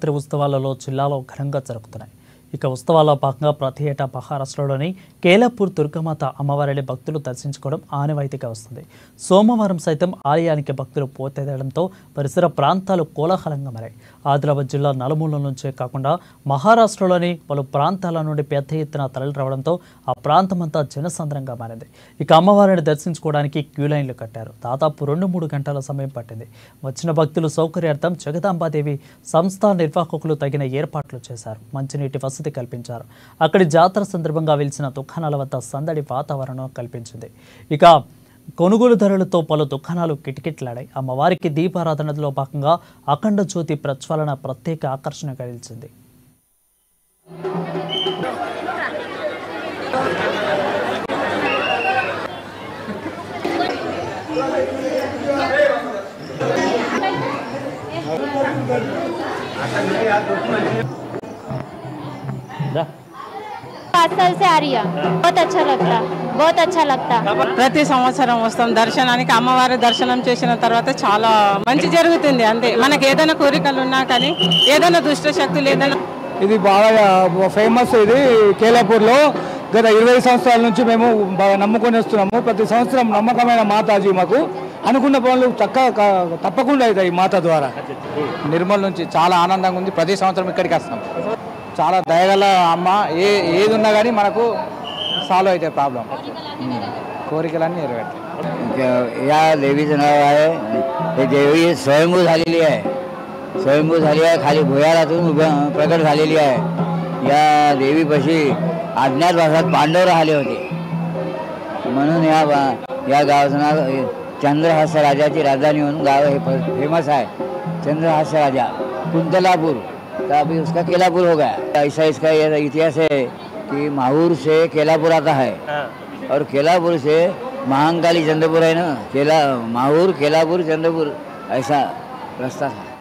నవరాత్రి ఉత్సవాలలో జిల్లాలో ఘనంగా జరుగుతున్నాయి. ఇక ఉత్సవాల్లో భాగంగా ప్రతి ఏటా మహారాష్ట్రలోని కేలాపూర్ దుర్గమాత అమ్మవారిని భక్తులు దర్శించుకోవడం ఆనవాయితీగా వస్తుంది. సోమవారం సైతం ఆలయానికి భక్తులు పోటెత్తడంతో పరిసర ప్రాంతాలు కోలాహలంగా మారాయి. ఆదిలాబాద్ జిల్లా నలుమూలల నుంచే కాకుండా మహారాష్ట్రలోని పలు ప్రాంతాల నుండి పెద్ద ఎత్తున తరలిరావడంతో ఆ ప్రాంతమంతా జనసంద్రంగా మారింది. ఇక అమ్మవారిని దర్శించుకోవడానికి క్యూ లైన్లు కట్టారు. దాదాపు 2-3 గంటల సమయం పట్టింది. వచ్చిన భక్తులు సౌకర్యార్థం జగదాంబాదేవి సంస్థ నిర్వాహకులు తగిన ఏర్పాట్లు చేశారు. మంచినీటి వసతి కల్పించారు. అక్కడి జాతర సందర్భంగా వెలిసిన దుకాణాల వద్ద సందడి వాతావరణం కల్పించింది. ఇక కొనుగోలుదారులతో పలు దుకాణాలు కిటకిటలాడాయి. అమ్మవారికి దీపారాధనలో భాగంగా అఖండ జ్యోతి ప్రజ్వలన ప్రత్యేక ఆకర్షణగా నిలిచింది. साल से आ रही है, बहुत अच्छा लगता ప్రతి సంవత్సరం వస్తాం దర్శనానికి. అమ్మవారి దర్శనం చేసిన తర్వాత చాలా మంచి జరుగుతుంది. అంతే మనకి ఏదైనా కోరికలు ఉన్నా కానీ ఏదైనా దుష్ట శక్తులు ఏదైనా. ఇది బాగా ఫేమస్. ఇది కేలాపూర్లో గత 20 సంవత్సరాల నుంచి మేము బాగా నమ్ముకొని వస్తున్నాము. ప్రతి సంవత్సరం నమ్మకమైన మాతాజీ మాకు అనుకున్న పనులు తప్పకుండా అవుతాయి మాత ద్వారా. నిర్మల్ నుంచి చాలా ఆనందంగా ఉంది. ప్రతి సంవత్సరం ఇక్కడికి వస్తాం. చాలా దయగల అమ్మ. ఏది ఉన్నా కానీ మనకు సాల్వ్ అవుతాయి ప్రాబ్లం, కోరికలన్నీ నెరవేరుతాయి. या देवीचं नाव आहे, हे देवी स्वयंभू झालेली आहे. स्वयंभू झाली आहे, खाली भुयारातून प्रकट झालेली आहे. या देवीपाशी अज्ञातवासात पांडव राहिले होते, म्हणून या गावाचं नाव चंद्रहास्य राजाची राजधानी म्हणून गाव हे फेमस है. चंद्रहास्य राजा कुंतलापुर, तो अभी उसका केलापुर हो गया. ऐसा इसका इतिहास है कि माहूर से केलापुर आता है और केलापुर से महांकाली चंद्रपुर है ना. माहूर केलापुर चंद्रपुर ऐसा रास्ता था.